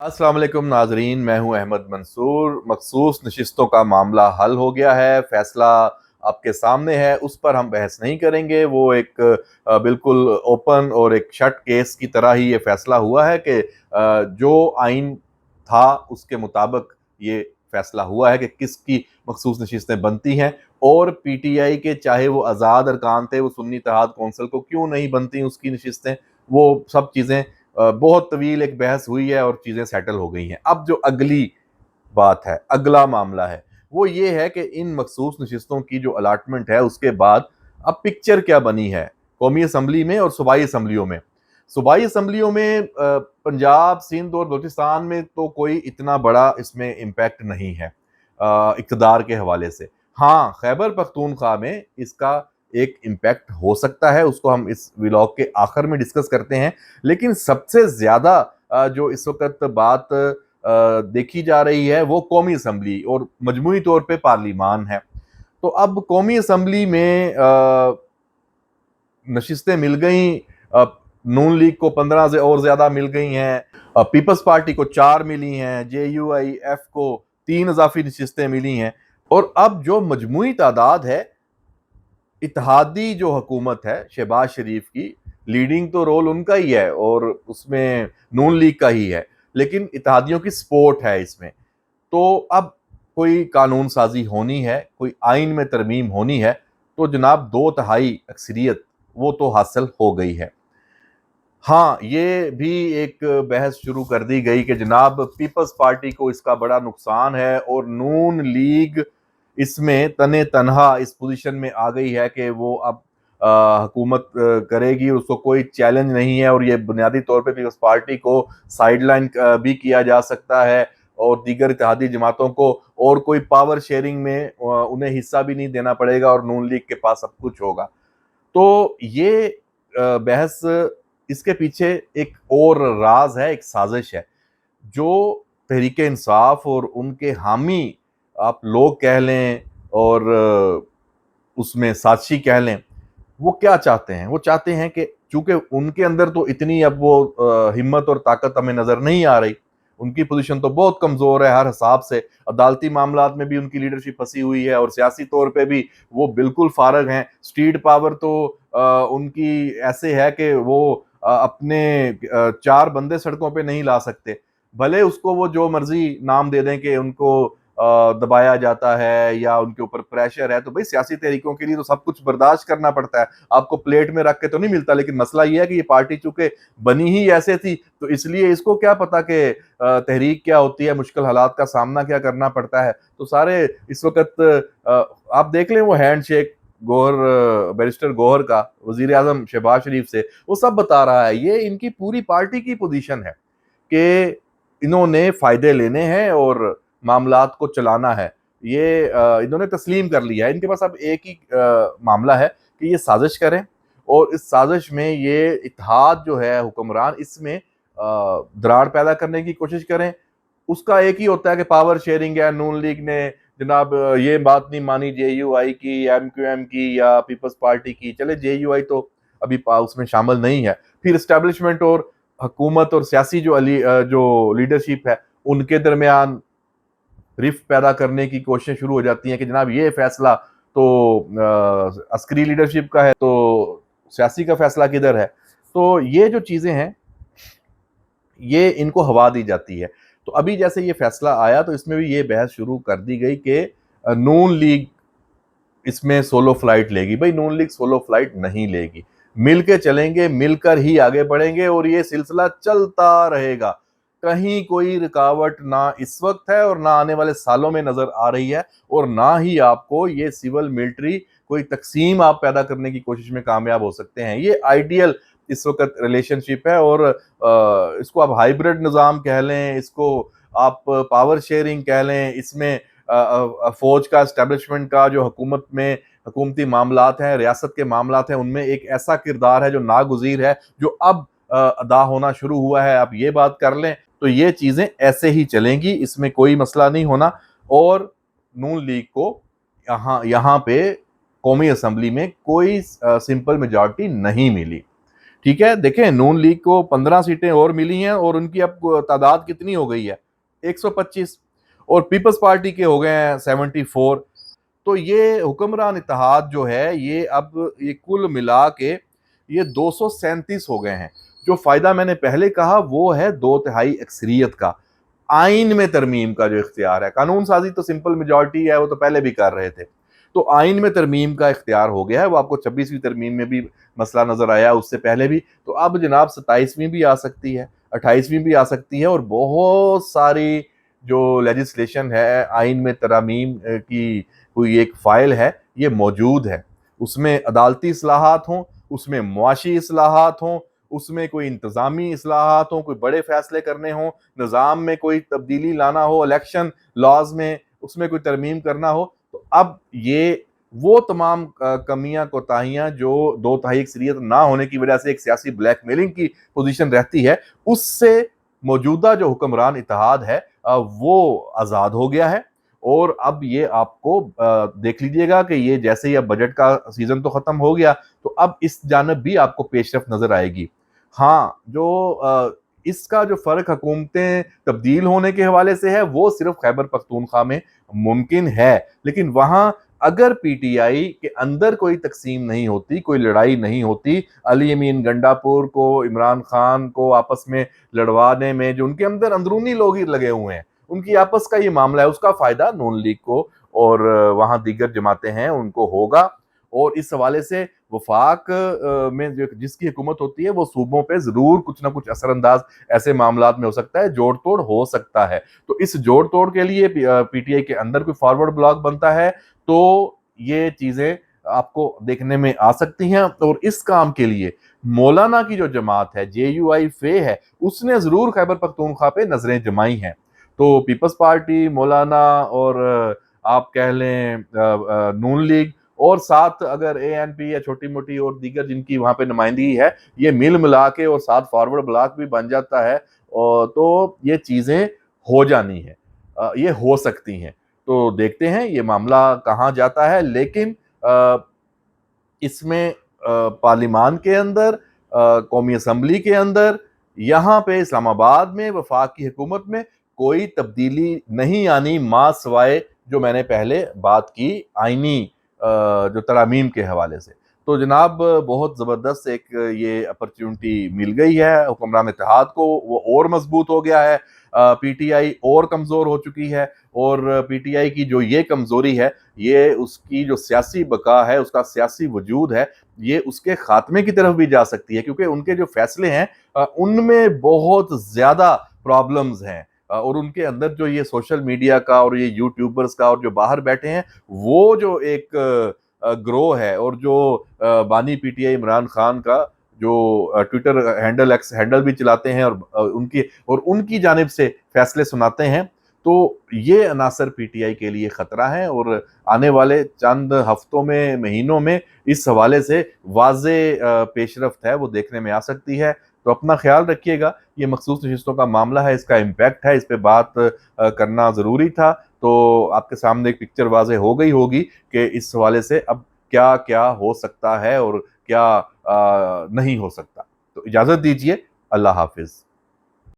अस्सलाम वालेकुम नाजरीन, मैं हूं अहमद मंसूर। मखसूस नशिस्तों का मामला हल हो गया है, फैसला आपके सामने है, उस पर हम बहस नहीं करेंगे। वो एक बिल्कुल ओपन और एक शट केस की तरह ही ये फैसला हुआ है कि जो आइन था उसके मुताबिक ये फैसला हुआ है कि किसकी मखसूस नशिस्तें बनती हैं। और पीटीआई के चाहे वो आज़ाद अरकान थे, वो सुन्नी इत्तेहाद कौंसिल को क्यों नहीं बनती उसकी नशिस्तें, वो सब चीज़ें बहुत तवील एक बहस हुई है और चीज़ें सेटल हो गई हैं। अब जो अगली बात है, अगला मामला है, वो ये है कि इन मखसूस नशिस्तों की जो अलाटमेंट है उसके बाद अब पिक्चर क्या बनी है कौमी असम्बली में और सूबाई असम्बलियों में। सूबाई असम्बलियों में पंजाब, सिंध और बलूचिस्तान में तो कोई इतना बड़ा इसमें इम्पैक्ट नहीं है इक़्तिदार के हवाले से। हाँ, खैबर पख्तूनख्वा में इसका एक इम्पैक्ट हो सकता है, उसको हम इस व्लॉग के आखिर में डिस्कस करते हैं। लेकिन सबसे ज़्यादा जो इस वक्त बात देखी जा रही है वो कौमी असम्बली और मजमूई तौर पे पार्लिमान है। तो अब कौमी असम्बली में नशिस्तें मिल गई, नून लीग को 15 से और ज़्यादा मिल गई हैं, पीपल्स पार्टी को 4 मिली हैं, JUIF को 3 इजाफी नशिस्तें मिली हैं। और अब जो मजमूई तादाद है, इत्तेहादी जो हुकूमत है शहबाज शरीफ की, लीडिंग तो रोल उनका ही है और उसमें नून लीग का ही है, लेकिन इत्तेहादियों की सपोर्ट है इसमें। तो अब कोई कानून साजी होनी है, कोई आइन में तरमीम होनी है, तो जनाब 2/3 अक्सरियत वो तो हासिल हो गई है। हाँ, ये भी एक बहस शुरू कर दी गई कि जनाब पीपल्स पार्टी को इसका बड़ा नुकसान है और नून लीग इसमें तने तनहा इस पोजीशन में आ गई है कि वो अब हुकूमत करेगी, उसको कोई चैलेंज नहीं है और ये बुनियादी तौर पे पीपल्स पार्टी को साइडलाइन भी किया जा सकता है और दीगर इत्तेहादी जमातों को, और कोई पावर शेयरिंग में उन्हें हिस्सा भी नहीं देना पड़ेगा और नून लीग के पास सब कुछ होगा। तो ये बहस, इसके पीछे एक और राज है, एक साजिश है जो तहरीक इंसाफ और उनके हामी आप लोग कह लें और उसमें साजिशी कह लें, वो क्या चाहते हैं? वो चाहते हैं कि चूंकि उनके अंदर तो इतनी अब वो हिम्मत और ताकत हमें नजर नहीं आ रही, उनकी पोजीशन तो बहुत कमजोर है हर हिसाब से, अदालती मामलात में भी उनकी लीडरशिप फंसी हुई है और सियासी तौर पे भी वो बिल्कुल फारग हैं। स्ट्रीट पावर तो उनकी ऐसे है कि वो अपने 4 बंदे सड़कों पे नहीं ला सकते, भले उसको वो जो मर्जी नाम दे दें कि उनको दबाया जाता है या उनके ऊपर प्रेशर है। तो भाई सियासी तहरीकों के लिए तो सब कुछ बर्दाश्त करना पड़ता है, आपको प्लेट में रख के तो नहीं मिलता। लेकिन मसला ये है कि ये पार्टी चूंकि बनी ही ऐसे थी, तो इसलिए इसको क्या पता कि तहरीक क्या होती है, मुश्किल हालात का सामना क्या करना पड़ता है। तो सारे इस वक्त आप देख लें वो हैंडशेक गौहर, बैरिस्टर गौहर का वजीर आजम शहबाज शरीफ से, वो सब बता रहा है। ये इनकी पूरी पार्टी की पोजीशन है कि इन्होंने फायदे लेने हैं और मामलात को चलाना है। ये इन्होंने तस्लीम कर लिया है। इनके पास अब एक ही मामला है कि ये साजिश करें और इस साजिश में ये इत्तेहाद जो है हुक्मरान, इसमें दरार पैदा करने की कोशिश करें। उसका एक ही होता है कि पावर शेयरिंग है। नून लीग ने जनाब ये बात नहीं मानी JUI की, MQM की या पीपल्स पार्टी की। चले JUI तो अभी उसमें शामिल नहीं है। फिर इस्टेब्लिशमेंट और हुकूमत और सियासी जो लीडरशिप है उनके दरमियान रिफ्ट पैदा करने की कोशिशें शुरू हो जाती हैं कि जनाब ये फैसला तो अस्करी लीडरशिप का है, तो सियासी का फैसला किधर है। तो ये जो चीज़ें हैं ये इनको हवा दी जाती है। तो अभी जैसे ये फैसला आया तो इसमें भी ये बहस शुरू कर दी गई कि नून लीग इसमें सोलो फ्लाइट लेगी। भाई नून लीग सोलो फ्लाइट नहीं लेगी, मिल के चलेंगे, मिलकर ही आगे बढ़ेंगे और ये सिलसिला चलता रहेगा। कहीं कोई रुकावट ना इस वक्त है और ना आने वाले सालों में नजर आ रही है, और ना ही आपको ये सिविल मिलिट्री कोई तकसीम आप पैदा करने की कोशिश में कामयाब हो सकते हैं। ये आइडियल इस वक्त रिलेशनशिप है और इसको आप हाइब्रिड निज़ाम कह लें, इसको आप पावर शेयरिंग कह लें। इसमें फौज का एस्टेब्लिशमेंट का जो हुकूमत में हुकूमती मामलात हैं, रियासत के मामलात हैं, उनमें एक ऐसा किरदार है जो नागुज़ीर है, जो अब अदा होना शुरू हुआ है। आप ये बात कर लें तो ये चीज़ें ऐसे ही चलेंगी, इसमें कोई मसला नहीं होना। और नून लीग को यहाँ यहाँ पे कौमी असम्बली में कोई सिंपल मेजॉरिटी नहीं मिली, ٹھیک ہے, دیکھیں نون لیگ کو 15 سیٹیں اور ملی ہیں اور ان کی اب تعداد کتنی ہو گئی ہے, 125, اور پیپلز پارٹی کے ہو گئے ہیں 74. تو یہ حکمران اتحاد جو ہے یہ اب یہ کل ملا کے یہ 237 ہو گئے ہیں. جو فائدہ میں نے پہلے کہا وہ ہے 2/3 اکثریت کا, آئین میں ترمیم کا جو اختیار ہے. قانون سازی تو سمپل میجورٹی ہے, وہ تو پہلے بھی کر رہے تھے. تو آئین میں ترمیم کا اختیار ہو گیا ہے, وہ آپ کو 26ویں ترمیم میں بھی مسئلہ نظر آیا, اس سے پہلے بھی. تو اب جناب 27ویں بھی آ سکتی ہے, 28ویں بھی آ سکتی ہے, اور بہت ساری جو لیجسلیشن ہے آئین میں ترامیم کی کوئی ایک فائل ہے یہ موجود ہے. اس میں عدالتی اصلاحات ہوں, اس میں معاشی اصلاحات ہوں, اس میں کوئی انتظامی اصلاحات ہوں, کوئی بڑے فیصلے کرنے ہوں, نظام میں کوئی تبدیلی لانا ہو, الیکشن لاز میں اس میں کوئی ترمیم کرنا ہو. تو اب یہ وہ تمام کمیاں کوتاہیاں جو 2/3 اکثریت نہ ہونے کی وجہ سے ایک سیاسی بلیک میلنگ کی پوزیشن رہتی ہے, اس سے موجودہ جو حکمران اتحاد ہے وہ آزاد ہو گیا ہے. اور اب یہ آپ کو دیکھ لیجئے گا کہ یہ جیسے ہی اب بجٹ کا سیزن تو ختم ہو گیا, تو اب اس جانب بھی آپ کو پیش رفت نظر آئے گی. ہاں, جو اس کا جو فرق حکومتیں تبدیل ہونے کے حوالے سے ہے وہ صرف خیبر پختونخوا میں ممکن ہے, لیکن وہاں اگر پی ٹی آئی کے اندر کوئی تقسیم نہیں ہوتی, کوئی لڑائی نہیں ہوتی, علی امین گنڈاپور کو عمران خان کو آپس میں لڑوانے میں جو ان کے اندر اندرونی لوگ ہی لگے ہوئے ہیں, ان کی آپس کا یہ معاملہ ہے, اس کا فائدہ نون لیگ کو اور وہاں دیگر جماعتیں ہیں ان کو ہوگا. اور اس حوالے سے وفاق میں جس کی حکومت ہوتی ہے وہ صوبوں پہ ضرور کچھ نہ کچھ اثر انداز ایسے معاملات میں ہو سکتا ہے, جوڑ توڑ ہو سکتا ہے. تو اس جوڑ توڑ کے لیے پی ٹی آئی کے اندر کوئی فارورڈ بلاک بنتا ہے تو یہ چیزیں آپ کو دیکھنے میں آ سکتی ہیں. اور اس کام کے لیے مولانا کی جو جماعت ہے JUI فے ہے, اس نے ضرور خیبر پختونخوا پہ نظریں جمائی ہیں. تو پیپلز پارٹی, مولانا اور آپ کہہ لیں نون لیگ, اور ساتھ اگر ANP یا چھوٹی موٹی اور دیگر جن کی وہاں پہ نمائندگی ہے, یہ مل ملا کے اور ساتھ فارورڈ بلاک بھی بن جاتا ہے, تو یہ چیزیں ہو جانی ہیں, یہ ہو سکتی ہیں. تو دیکھتے ہیں یہ معاملہ کہاں جاتا ہے. لیکن اس میں پارلیمان کے اندر, قومی اسمبلی کے اندر, یہاں پہ اسلام آباد میں وفاق کی حکومت میں کوئی تبدیلی نہیں آنی, ماں سوائے جو میں نے پہلے بات کی آئینی جو ترامیم کے حوالے سے. تو جناب بہت زبردست ایک یہ اپرچونٹی مل گئی ہے حکمران اتحاد کو, وہ اور مضبوط ہو گیا ہے, پی ٹی آئی اور کمزور ہو چکی ہے, اور پی ٹی آئی کی جو یہ کمزوری ہے یہ اس کی جو سیاسی بقا ہے, اس کا سیاسی وجود ہے, یہ اس کے خاتمے کی طرف بھی جا سکتی ہے, کیونکہ ان کے جو فیصلے ہیں ان میں بہت زیادہ پرابلمز ہیں, اور ان کے اندر جو یہ سوشل میڈیا کا اور یہ یوٹیوبرز کا اور جو باہر بیٹھے ہیں وہ جو ایک گروہ ہے, اور جو بانی P T I Imran Khan کا جو ٹویٹر ہینڈل ایکس ہینڈل بھی چلاتے ہیں اور ان کی جانب سے فیصلے سناتے ہیں, تو یہ عناصر پی ٹی آئی کے لیے خطرہ ہیں. اور آنے والے چند ہفتوں میں, مہینوں میں اس حوالے سے واضح پیش رفت ہے وہ دیکھنے میں آ سکتی ہے. تو اپنا خیال رکھیے گا, یہ مخصوص نشستوں کا معاملہ ہے, اس کا امپیکٹ ہے, اس پہ بات کرنا ضروری تھا. تو آپ کے سامنے ایک پکچر واضح ہو گئی ہوگی کہ اس حوالے سے اب کیا کیا ہو سکتا ہے اور کیا نہیں ہو سکتا. تو اجازت دیجیے, اللہ حافظ.